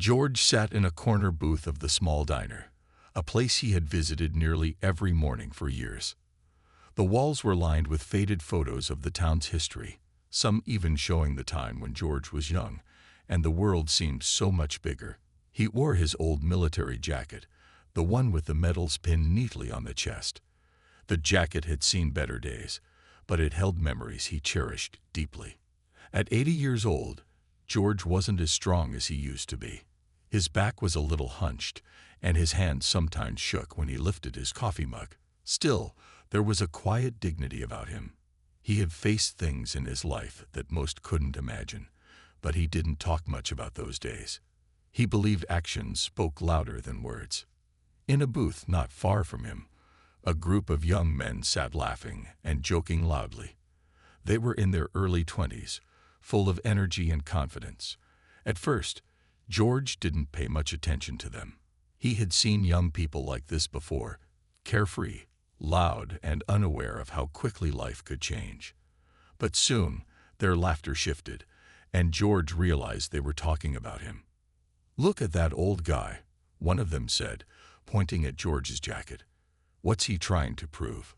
George sat in a corner booth of the small diner, a place he had visited nearly every morning for years. The walls were lined with faded photos of the town's history, some even showing the time when George was young, and the world seemed so much bigger. He wore his old military jacket, the one with the medals pinned neatly on the chest. The jacket had seen better days, but it held memories he cherished deeply. At 80 years old, George wasn't as strong as he used to be. His back was a little hunched, and his hands sometimes shook when he lifted his coffee mug. Still, there was a quiet dignity about him. He had faced things in his life that most couldn't imagine, but he didn't talk much about those days. He believed actions spoke louder than words. In a booth not far from him, a group of young men sat laughing and joking loudly. They were in their early 20s, full of energy and confidence. At first, George didn't pay much attention to them. He had seen young people like this before, carefree, loud, and unaware of how quickly life could change. But soon, their laughter shifted, and George realized they were talking about him. "Look at that old guy," one of them said, pointing at George's jacket. "What's he trying to prove?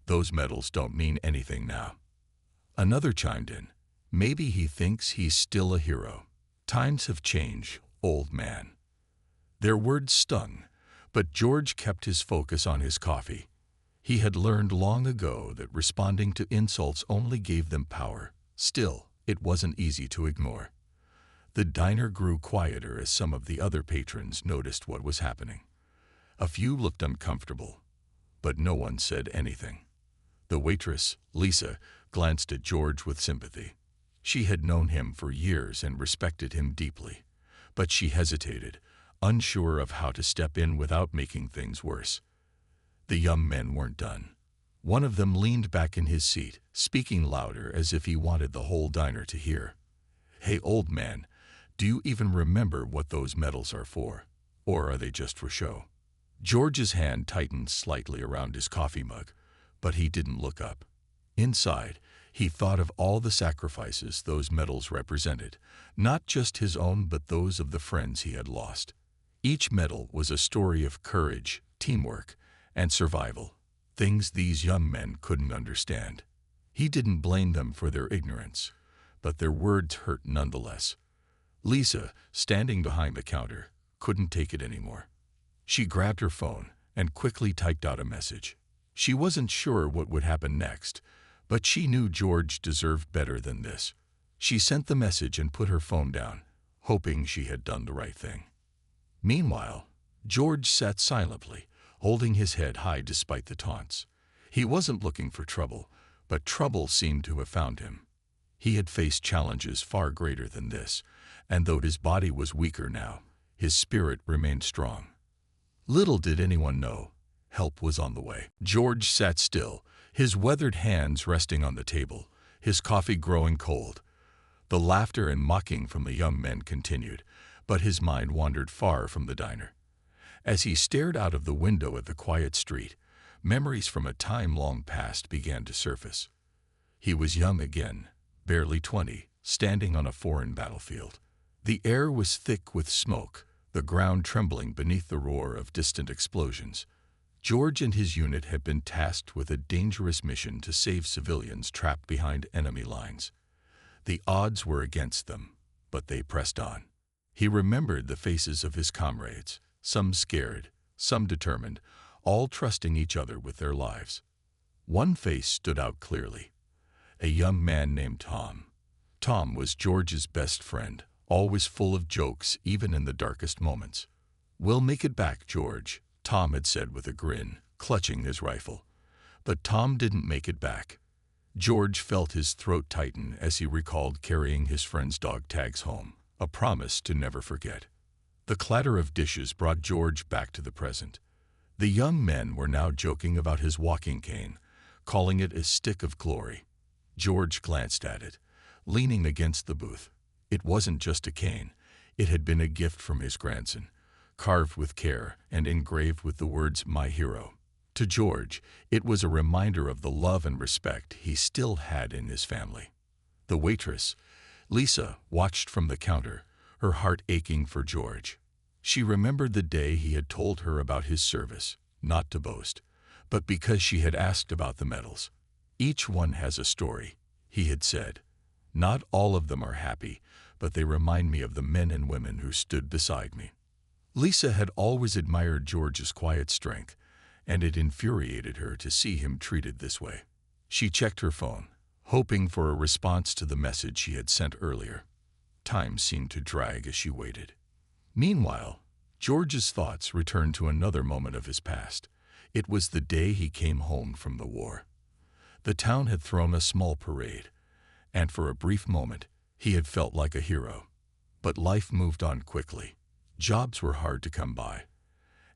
Those medals don't mean anything now." Another chimed in. "Maybe he thinks he's still a hero. Times have changed, old man." Their words stung, but George kept his focus on his coffee. He had learned long ago that responding to insults only gave them power. Still, it wasn't easy to ignore. The diner grew quieter as some of the other patrons noticed what was happening. A few looked uncomfortable, but no one said anything. The waitress, Lisa, glanced at George with sympathy. She had known him for years and respected him deeply, but she hesitated, unsure of how to step in without making things worse. The young men weren't done. One of them leaned back in his seat, speaking louder as if he wanted the whole diner to hear. "Hey, old man, do you even remember what those medals are for? Or are they just for show?" George's hand tightened slightly around his coffee mug, but he didn't look up. Inside, he thought of all the sacrifices those medals represented, not just his own but those of the friends he had lost. Each medal was a story of courage, teamwork, and survival, things these young men couldn't understand. He didn't blame them for their ignorance, but their words hurt nonetheless. Lisa, standing behind the counter, couldn't take it anymore. She grabbed her phone and quickly typed out a message. She wasn't sure what would happen next, but she knew George deserved better than this. She sent the message and put her phone down, hoping she had done the right thing. Meanwhile, George sat silently, holding his head high despite the taunts. He wasn't looking for trouble, but trouble seemed to have found him. He had faced challenges far greater than this, and though his body was weaker now, his spirit remained strong. Little did anyone know, help was on the way. George sat still, his weathered hands resting on the table, his coffee growing cold. The laughter and mocking from the young men continued, but his mind wandered far from the diner. As he stared out of the window at the quiet street, memories from a time long past began to surface. He was young again, barely 20, standing on a foreign battlefield. The air was thick with smoke, the ground trembling beneath the roar of distant explosions. George and his unit had been tasked with a dangerous mission to save civilians trapped behind enemy lines. The odds were against them, but they pressed on. He remembered the faces of his comrades, some scared, some determined, all trusting each other with their lives. One face stood out clearly, a young man named Tom. Tom was George's best friend, always full of jokes even in the darkest moments. "We'll make it back, George," Tom had said with a grin, clutching his rifle. But Tom didn't make it back. George felt his throat tighten as he recalled carrying his friend's dog tags home, a promise to never forget. The clatter of dishes brought George back to the present. The young men were now joking about his walking cane, calling it a stick of glory. George glanced at it, leaning against the booth. It wasn't just a cane. It had been a gift from his grandson, carved with care and engraved with the words, "My hero." To George, it was a reminder of the love and respect he still had in his family. The waitress, Lisa, watched from the counter, her heart aching for George. She remembered the day he had told her about his service, not to boast, but because she had asked about the medals. "Each one has a story," he had said. "Not all of them are happy, but they remind me of the men and women who stood beside me." Lisa had always admired George's quiet strength, and it infuriated her to see him treated this way. She checked her phone, hoping for a response to the message she had sent earlier. Time seemed to drag as she waited. Meanwhile, George's thoughts returned to another moment of his past. It was the day he came home from the war. The town had thrown a small parade, and for a brief moment, he had felt like a hero. But life moved on quickly. Jobs were hard to come by,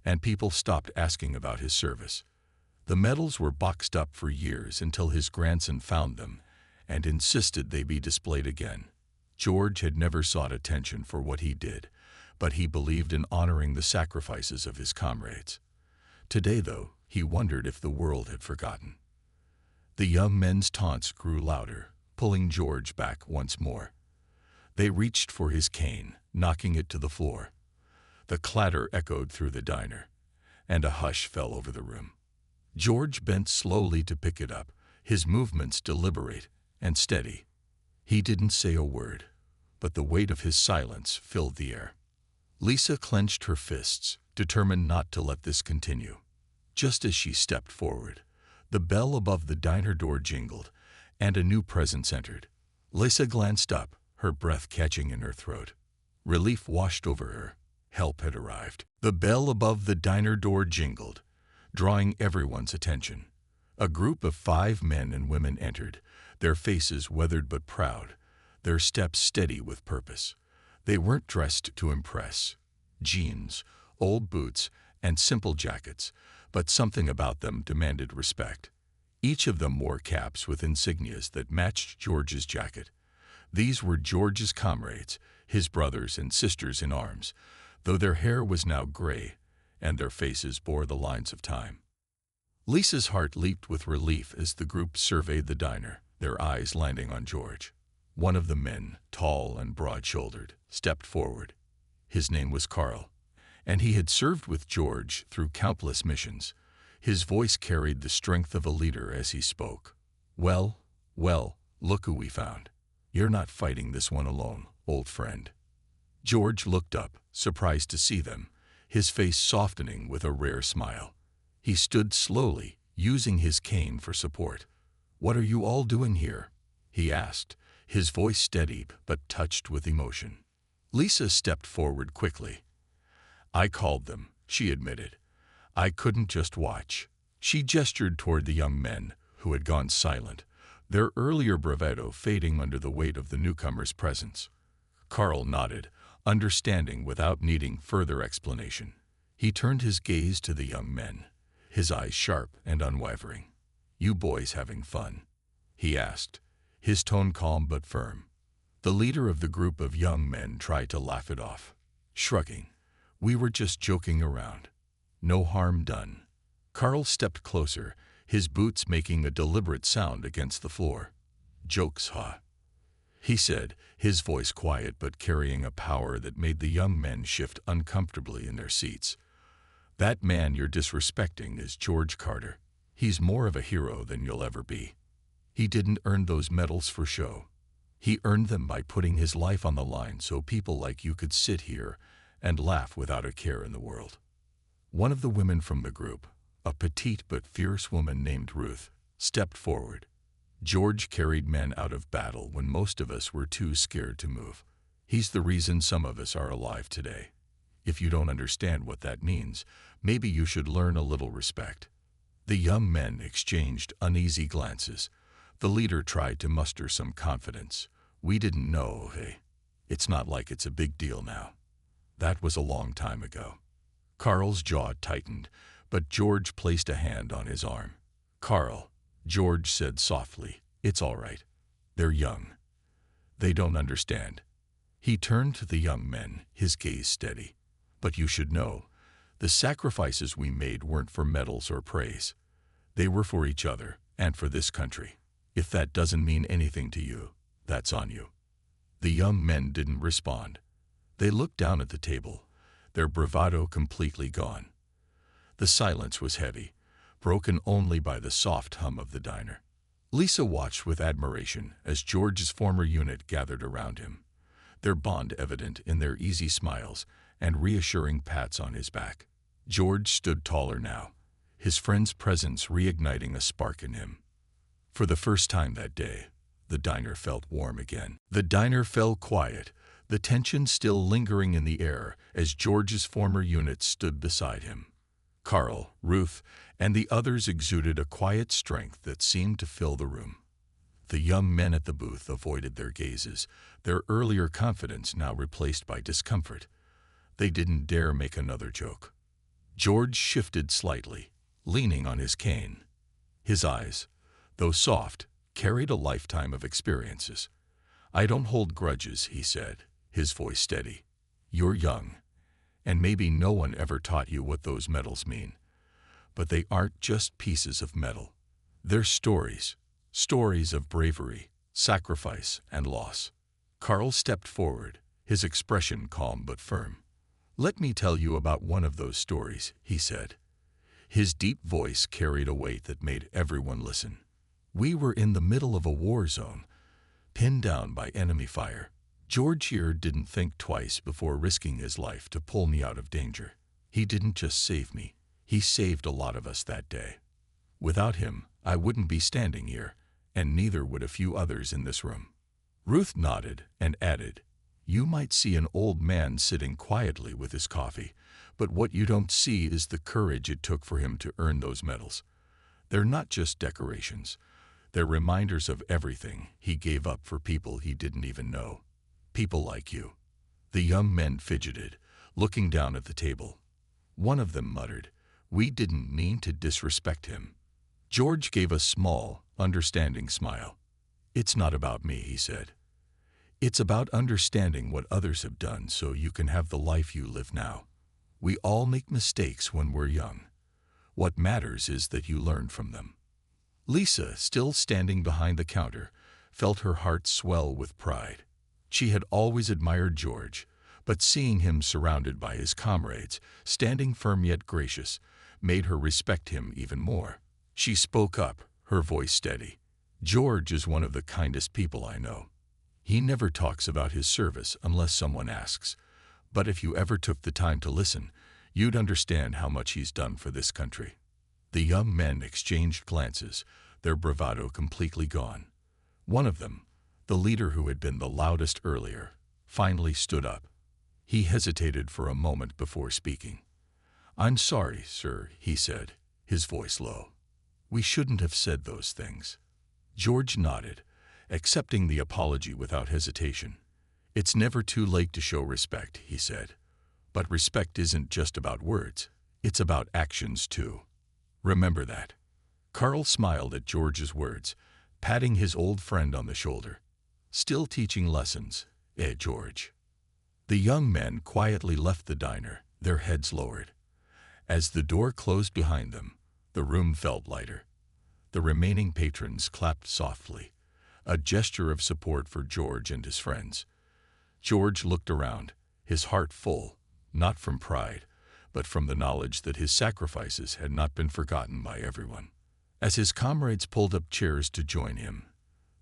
and people stopped asking about his service. The medals were boxed up for years until his grandson found them and insisted they be displayed again. George had never sought attention for what he did, but he believed in honoring the sacrifices of his comrades. Today, though, he wondered if the world had forgotten. The young men's taunts grew louder, pulling George back once more. They reached for his cane, knocking it to the floor. The clatter echoed through the diner, and a hush fell over the room. George bent slowly to pick it up, his movements deliberate and steady. He didn't say a word, but the weight of his silence filled the air. Lisa clenched her fists, determined not to let this continue. Just as she stepped forward, the bell above the diner door jingled, and a new presence entered. Lisa glanced up, her breath catching in her throat. Relief washed over her. Help had arrived. The bell above the diner door jingled, drawing everyone's attention. A group of 5 men and women entered, their faces weathered but proud, their steps steady with purpose. They weren't dressed to impress. Jeans, old boots, and simple jackets, but something about them demanded respect. Each of them wore caps with insignias that matched George's jacket. These were George's comrades, his brothers and sisters in arms, though their hair was now gray and their faces bore the lines of time. Lisa's heart leaped with relief as the group surveyed the diner, their eyes landing on George. One of the men, tall and broad-shouldered, stepped forward. His name was Carl, and he had served with George through countless missions. His voice carried the strength of a leader as he spoke. Well, look who we found. You're not fighting this one alone, old friend." George looked up, surprised to see them, his face softening with a rare smile. He stood slowly, using his cane for support. "What are you all doing here?" he asked, his voice steady but touched with emotion. Lisa stepped forward quickly. "I called them," she admitted. "I couldn't just watch." She gestured toward the young men, who had gone silent, their earlier bravado fading under the weight of the newcomer's presence. Carl nodded, understanding without needing further explanation. He turned his gaze to the young men, his eyes sharp and unwavering. "You boys having fun?" he asked, his tone calm but firm. The leader of the group of young men tried to laugh it off, shrugging. "We were just joking around. No harm done." Carl stepped closer, his boots making a deliberate sound against the floor. "Jokes, huh?" he said, his voice quiet but carrying a power that made the young men shift uncomfortably in their seats. "That man you're disrespecting is George Carter. He's more of a hero than you'll ever be. He didn't earn those medals for show. He earned them by putting his life on the line so people like you could sit here and laugh without a care in the world." One of the women from the group, a petite but fierce woman named Ruth, stepped forward. "George carried men out of battle when most of us were too scared to move. He's the reason some of us are alive today. If you don't understand what that means, maybe you should learn a little respect." The young men exchanged uneasy glances. The leader tried to muster some confidence. "We didn't know, hey? It's not like it's a big deal now. That was a long time ago." Carl's jaw tightened, but George placed a hand on his arm. "Carl," George said softly, "it's all right. They're young. They don't understand." He turned to the young men, his gaze steady. "But you should know, the sacrifices we made weren't for medals or praise. They were for each other and for this country. If that doesn't mean anything to you, that's on you." The young men didn't respond. They looked down at the table, their bravado completely gone. The silence was heavy, broken only by the soft hum of the diner. Lisa watched with admiration as George's former unit gathered around him, their bond evident in their easy smiles and reassuring pats on his back. George stood taller now, his friend's presence reigniting a spark in him. For the first time that day, the diner felt warm again. The diner fell quiet, the tension still lingering in the air as George's former unit stood beside him. Carl, Ruth, and the others exuded a quiet strength that seemed to fill the room. The young men at the booth avoided their gazes, their earlier confidence now replaced by discomfort. They didn't dare make another joke. George shifted slightly, leaning on his cane. His eyes, though soft, carried a lifetime of experiences. "I don't hold grudges," he said, his voice steady. "You're young, and maybe no one ever taught you what those medals mean. But they aren't just pieces of metal. They're stories, stories of bravery, sacrifice, and loss." Carl stepped forward, his expression calm but firm. "Let me tell you about one of those stories," he said. His deep voice carried a weight that made everyone listen. "We were in the middle of a war zone, pinned down by enemy fire. George here didn't think twice before risking his life to pull me out of danger. He didn't just save me, he saved a lot of us that day. Without him, I wouldn't be standing here, and neither would a few others in this room." Ruth nodded and added, "You might see an old man sitting quietly with his coffee, but what you don't see is the courage it took for him to earn those medals. They're not just decorations. They're reminders of everything he gave up for people he didn't even know. People like you." The young men fidgeted, looking down at the table. One of them muttered, "We didn't mean to disrespect him." George gave a small, understanding smile. "It's not about me," he said. "It's about understanding what others have done so you can have the life you live now. We all make mistakes when we're young. What matters is that you learn from them." Lisa, still standing behind the counter, felt her heart swell with pride. She had always admired George, but seeing him surrounded by his comrades, standing firm yet gracious, made her respect him even more. She spoke up, her voice steady. "George is one of the kindest people I know. He never talks about his service unless someone asks, but if you ever took the time to listen, you'd understand how much he's done for this country." The young men exchanged glances, their bravado completely gone. One of them, the leader who had been the loudest earlier, finally stood up. He hesitated for a moment before speaking. "I'm sorry, sir," he said, his voice low. "We shouldn't have said those things." George nodded, accepting the apology without hesitation. "It's never too late to show respect," he said. "But respect isn't just about words, it's about actions too. Remember that." Carl smiled at George's words, patting his old friend on the shoulder. "Still teaching lessons, George?" The young men quietly left the diner, their heads lowered. As the door closed behind them, the room felt lighter. The remaining patrons clapped softly, a gesture of support for George and his friends. George looked around, his heart full, not from pride, but from the knowledge that his sacrifices had not been forgotten by everyone. As his comrades pulled up chairs to join him,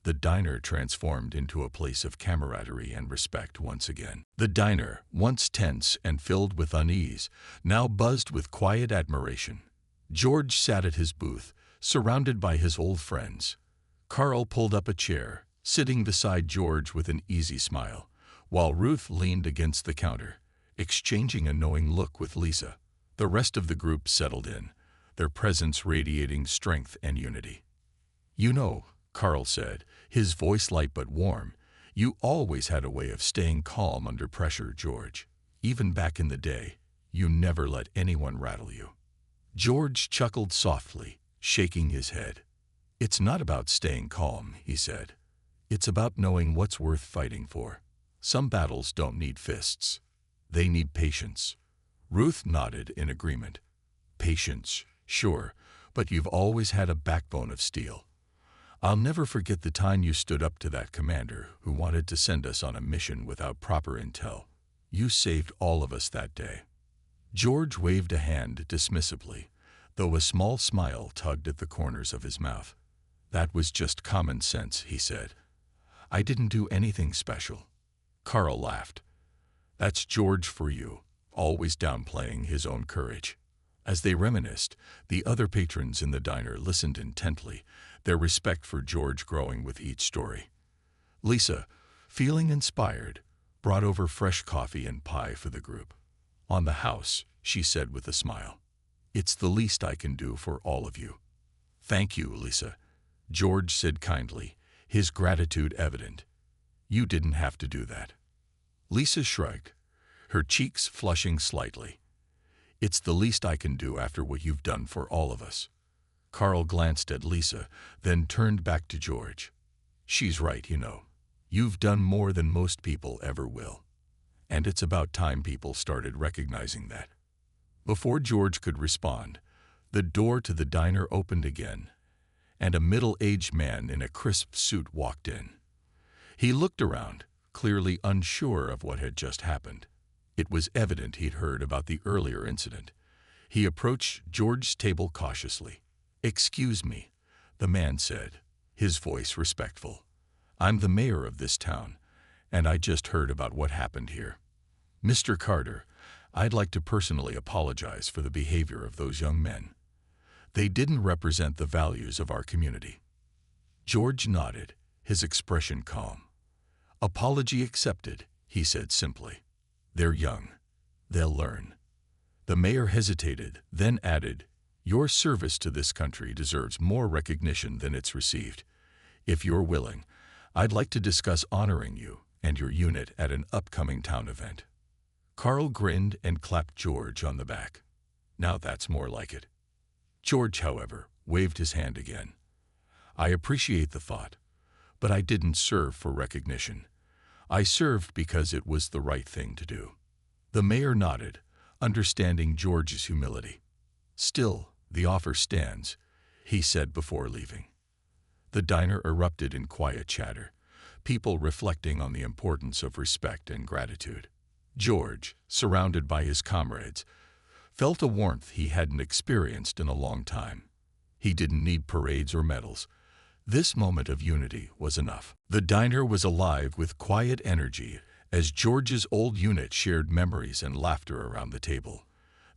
the diner transformed into a place of camaraderie and respect once again. The diner, once tense and filled with unease, now buzzed with quiet admiration. George sat at his booth, surrounded by his old friends. Carl pulled up a chair, sitting beside George with an easy smile, while Ruth leaned against the counter, exchanging a knowing look with Lisa. The rest of the group settled in, their presence radiating strength and unity. "You know," Carl said, his voice light but warm, "you always had a way of staying calm under pressure, George. Even back in the day, you never let anyone rattle you." George chuckled softly, shaking his head. "It's not about staying calm," he said. "It's about knowing what's worth fighting for. Some battles don't need fists. They need patience." Ruth nodded in agreement. "Patience, sure, but you've always had a backbone of steel. I'll never forget the time you stood up to that commander who wanted to send us on a mission without proper intel. You saved all of us that day." George waved a hand dismissively, though a small smile tugged at the corners of his mouth. "That was just common sense," he said. "I didn't do anything special." Carl laughed. "That's George for you, always downplaying his own courage." As they reminisced, the other patrons in the diner listened intently, their respect for George growing with each story. Lisa, feeling inspired, brought over fresh coffee and pie for the group. "On the house," she said with a smile. "It's the least I can do for all of you." "Thank you, Lisa," George said kindly, his gratitude evident. "You didn't have to do that." Lisa shrugged, her cheeks flushing slightly. "It's the least I can do after what you've done for all of us." Carl glanced at Lisa, then turned back to George. "She's right, you know. You've done more than most people ever will. And it's about time people started recognizing that." Before George could respond, the door to the diner opened again, and a middle-aged man in a crisp suit walked in. He looked around, clearly unsure of what had just happened. It was evident he'd heard about the earlier incident. He approached George's table cautiously. "Excuse me," the man said, his voice respectful. "I'm the mayor of this town, and I just heard about what happened here. Mr. Carter, I'd like to personally apologize for the behavior of those young men. They didn't represent the values of our community." George nodded, his expression calm. "Apology accepted," he said simply. "They're young. They'll learn." The mayor hesitated, then added, "Your service to this country deserves more recognition than it's received. If you're willing, I'd like to discuss honoring you and your unit at an upcoming town event." Carl grinned and clapped George on the back. "Now that's more like it." George, however, waved his hand again. "I appreciate the thought, but I didn't serve for recognition. I served because it was the right thing to do." The mayor nodded, understanding George's humility. "Still, the offer stands," he said before leaving. The diner erupted in quiet chatter, people reflecting on the importance of respect and gratitude. George, surrounded by his comrades, felt a warmth he hadn't experienced in a long time. He didn't need parades or medals. This moment of unity was enough. The diner was alive with quiet energy as George's old unit shared memories and laughter around the table.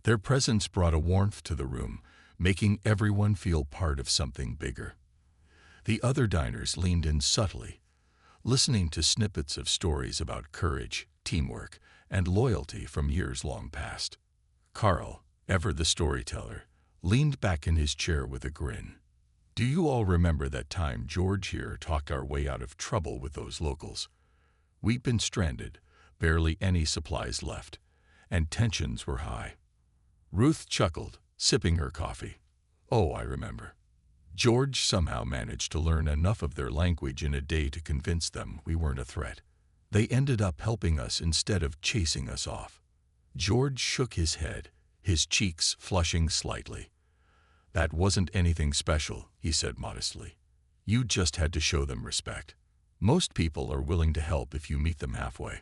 Their presence brought a warmth to the room, making everyone feel part of something bigger. The other diners leaned in subtly, listening to snippets of stories about courage, teamwork, and loyalty from years long past. Carl, ever the storyteller, leaned back in his chair with a grin. "Do you all remember that time George here talked our way out of trouble with those locals? We'd been stranded, barely any supplies left, and tensions were high." Ruth chuckled, sipping her coffee. "Oh, I remember." George somehow managed to learn enough of their language in a day to convince them we weren't a threat. They ended up helping us instead of chasing us off. George shook his head, his cheeks flushing slightly. "That wasn't anything special," he said modestly. "You just had to show them respect. Most people are willing to help if you meet them halfway."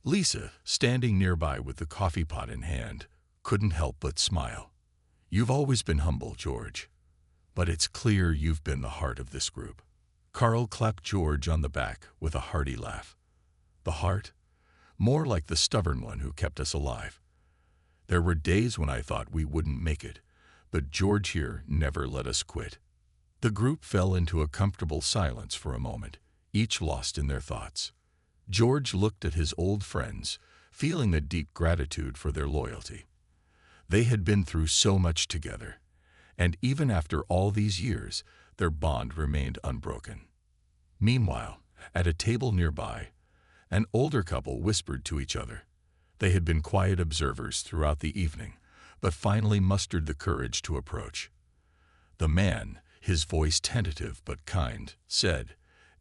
Lisa, standing nearby with the coffee pot in hand, couldn't help but smile. "You've always been humble, George. But it's clear you've been the heart of this group." Carl clapped George on the back with a hearty laugh. "The heart? More like the stubborn one who kept us alive. There were days when I thought we wouldn't make it, but George here never let us quit." The group fell into a comfortable silence for a moment, each lost in their thoughts. George looked at his old friends, feeling a deep gratitude for their loyalty. They had been through so much together, and even after all these years, their bond remained unbroken. Meanwhile, at a table nearby, an older couple whispered to each other. They had been quiet observers throughout the evening, but finally mustered the courage to approach. The man, his voice tentative but kind, said,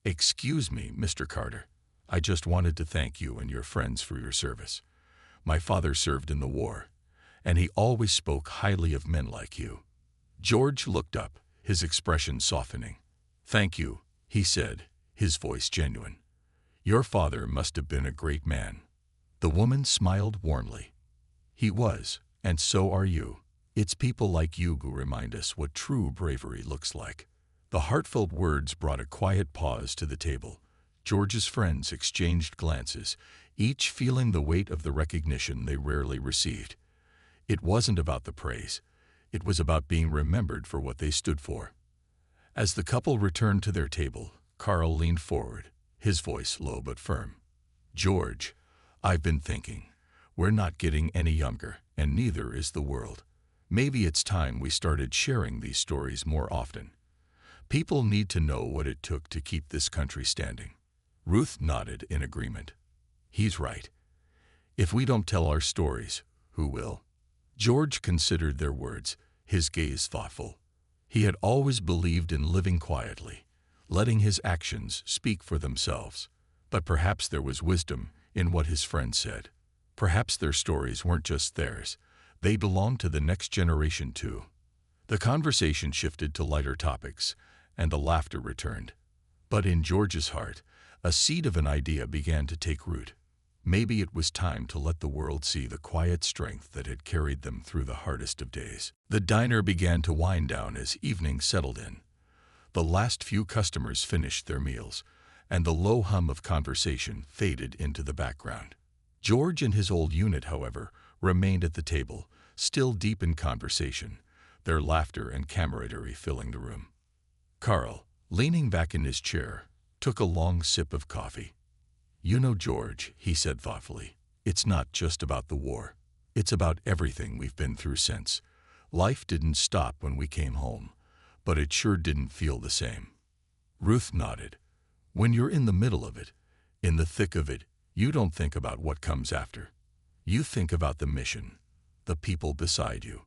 "Excuse me, Mr. Carter. I just wanted to thank you and your friends for your service. My father served in the war, and he always spoke highly of men like you." George looked up, his expression softening. "Thank you," he said, his voice genuine. "Your father must have been a great man." The woman smiled warmly. He was, and so are you. It's people like you who remind us what true bravery looks like. The heartfelt words brought a quiet pause to the table. George's friends exchanged glances, each feeling the weight of the recognition they rarely received. It wasn't about the praise. It was about being remembered for what they stood for. As the couple returned to their table, Carl leaned forward, his voice low but firm. George, I've been thinking. We're not getting any younger, and neither is the world. Maybe it's time we started sharing these stories more often. People need to know what it took to keep this country standing. Ruth nodded in agreement. He's right. If we don't tell our stories, who will? George considered their words, his gaze thoughtful. He had always believed in living quietly, letting his actions speak for themselves. But perhaps there was wisdom in what his friend said. Perhaps their stories weren't just theirs. They belonged to the next generation too. The conversation shifted to lighter topics, and the laughter returned. But in George's heart, a seed of an idea began to take root. Maybe it was time to let the world see the quiet strength that had carried them through the hardest of days. The diner began to wind down as evening settled in. The last few customers finished their meals, and the low hum of conversation faded into the background. George and his old unit, however, remained at the table, still deep in conversation, their laughter and camaraderie filling the room. Carl, leaning back in his chair, took a long sip of coffee. You know, George, he said thoughtfully, it's not just about the war. It's about everything we've been through since. Life didn't stop when we came home, but it sure didn't feel the same. Ruth nodded. When you're in the middle of it, in the thick of it, you don't think about what comes after. You think about the mission, the people beside you.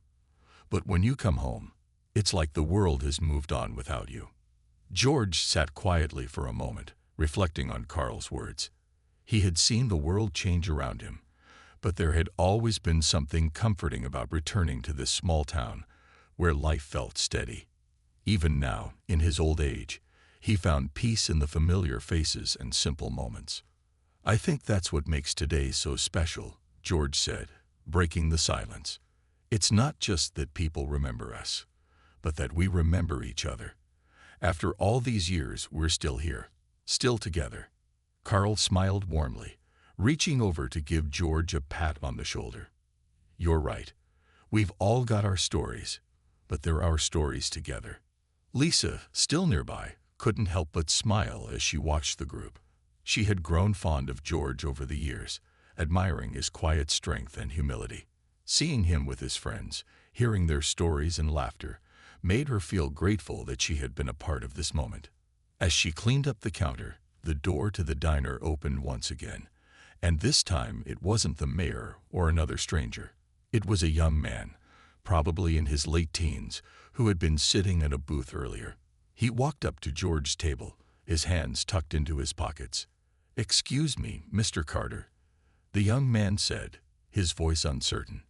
But when you come home, it's like the world has moved on without you. George sat quietly for a moment, reflecting on Carl's words. He had seen the world change around him, but there had always been something comforting about returning to this small town where life felt steady. Even now, in his old age, he found peace in the familiar faces and simple moments. I think that's what makes today so special, George said, breaking the silence. It's not just that people remember us, but that we remember each other. After all these years, we're still here, still together. Carl smiled warmly, reaching over to give George a pat on the shoulder. You're right. We've all got our stories, but they're our stories together. Lisa, still nearby, couldn't help but smile as she watched the group. She had grown fond of George over the years, admiring his quiet strength and humility. Seeing him with his friends, hearing their stories and laughter, made her feel grateful that she had been a part of this moment. As she cleaned up the counter, the door to the diner opened once again, and this time it wasn't the mayor or another stranger. It was a young man, probably in his late teens, who had been sitting at a booth earlier. He walked up to George's table, his hands tucked into his pockets. "Excuse me, Mr. Carter," the young man said, his voice uncertain.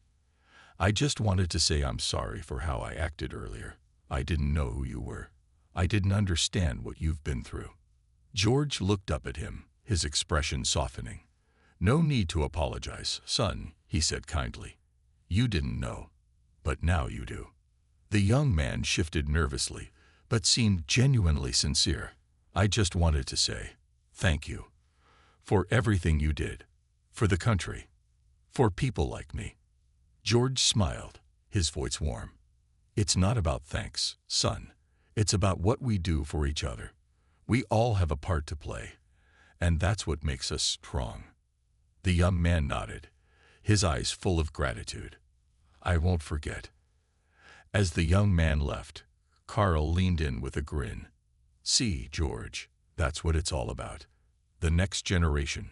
"I just wanted to say I'm sorry for how I acted earlier. I didn't know who you were. I didn't understand what you've been through." George looked up at him, his expression softening. "No need to apologize, son," he said kindly. "You didn't know, but now you do." The young man shifted nervously, but seemed genuinely sincere. "I just wanted to say thank you for everything you did, for the country, for people like me." George smiled, his voice warm. "It's not about thanks, son. It's about what we do for each other. We all have a part to play, and that's what makes us strong." The young man nodded, his eyes full of gratitude. "I won't forget." As the young man left, Carl leaned in with a grin. "See, George, that's what it's all about. The next generation.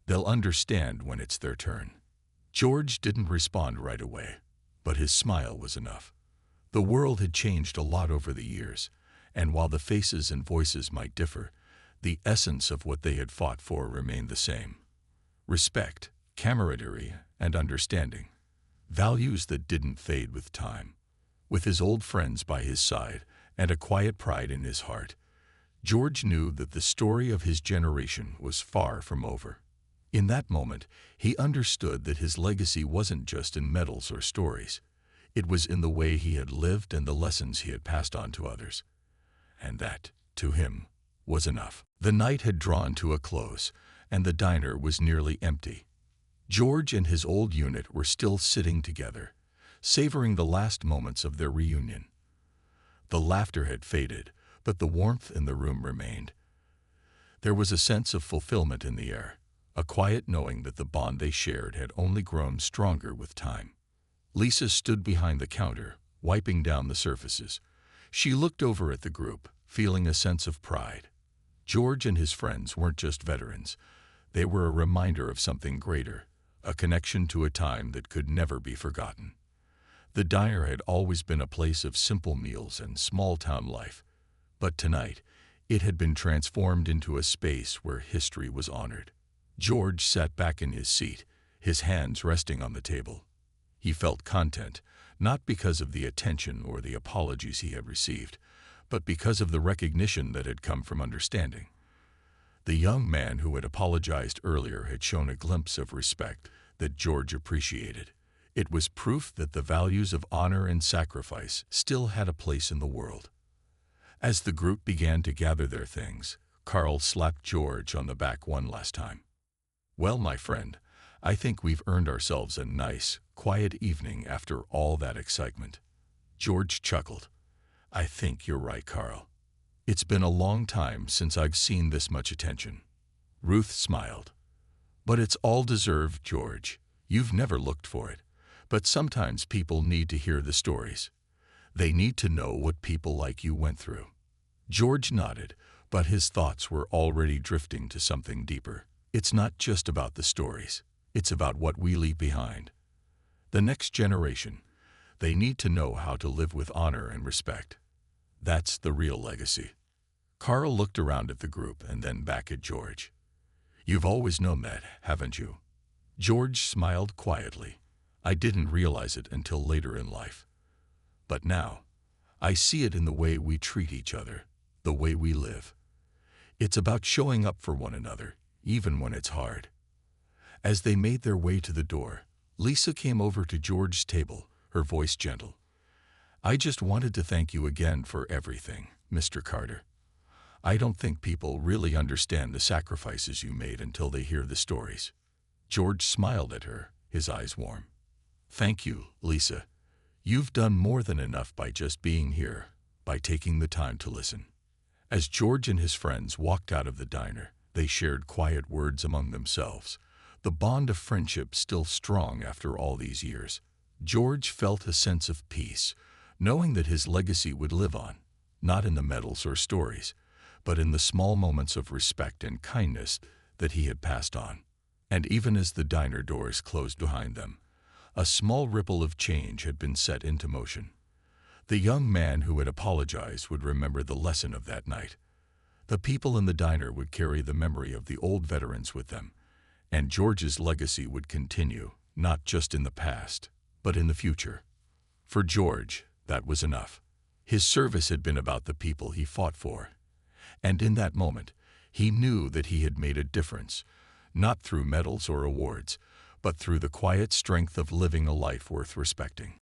They'll understand when it's their turn." George didn't respond right away, but his smile was enough. The world had changed a lot over the years, and while the faces and voices might differ, the essence of what they had fought for remained the same. Respect, camaraderie, and understanding. Values that didn't fade with time. With his old friends by his side and a quiet pride in his heart, George knew that the story of his generation was far from over. In that moment, he understood that his legacy wasn't just in medals or stories. It was in the way he had lived and the lessons he had passed on to others. And that, to him, was enough. The night had drawn to a close, and the diner was nearly empty. George and his old unit were still sitting together, savoring the last moments of their reunion. The laughter had faded, but the warmth in the room remained. There was a sense of fulfillment in the air, a quiet knowing that the bond they shared had only grown stronger with time. Lisa stood behind the counter, wiping down the surfaces. She looked over at the group, feeling a sense of pride. George and his friends weren't just veterans. They were a reminder of something greater, a connection to a time that could never be forgotten. The diner had always been a place of simple meals and small-town life, but tonight it had been transformed into a space where history was honored. George sat back in his seat, his hands resting on the table. He felt content, not because of the attention or the apologies he had received, but because of the recognition that had come from understanding. The young man who had apologized earlier had shown a glimpse of respect that George appreciated. It was proof that the values of honor and sacrifice still had a place in the world. As the group began to gather their things, Carl slapped George on the back one last time. "Well, my friend, I think we've earned ourselves a nice, quiet evening after all that excitement." George chuckled. "I think you're right, Carl. It's been a long time since I've seen this much attention." Ruth smiled. "But it's all deserved, George. You've never looked for it. But sometimes people need to hear the stories. They need to know what people like you went through." George nodded, but his thoughts were already drifting to something deeper. It's not just about the stories. It's about what we leave behind. The next generation, they need to know how to live with honor and respect. That's the real legacy. Carl looked around at the group and then back at George. "You've always known that, haven't you?" George smiled quietly. "I didn't realize it until later in life. But now, I see it in the way we treat each other, the way we live. It's about showing up for one another, even when it's hard." As they made their way to the door, Lisa came over to George's table, her voice gentle. "I just wanted to thank you again for everything, Mr. Carter. I don't think people really understand the sacrifices you made until they hear the stories." George smiled at her, his eyes warm. "Thank you, Lisa. You've done more than enough by just being here, by taking the time to listen." As George and his friends walked out of the diner, they shared quiet words among themselves, the bond of friendship still strong after all these years. George felt a sense of peace, knowing that his legacy would live on, not in the medals or stories, but in the small moments of respect and kindness that he had passed on. And even as the diner doors closed behind them, a small ripple of change had been set into motion. The young man who had apologized would remember the lesson of that night. The people in the diner would carry the memory of the old veterans with them, and George's legacy would continue, not just in the past, but in the future. For George, that was enough. His service had been about the people he fought for. And in that moment, he knew that he had made a difference, not through medals or awards, but through the quiet strength of living a life worth respecting.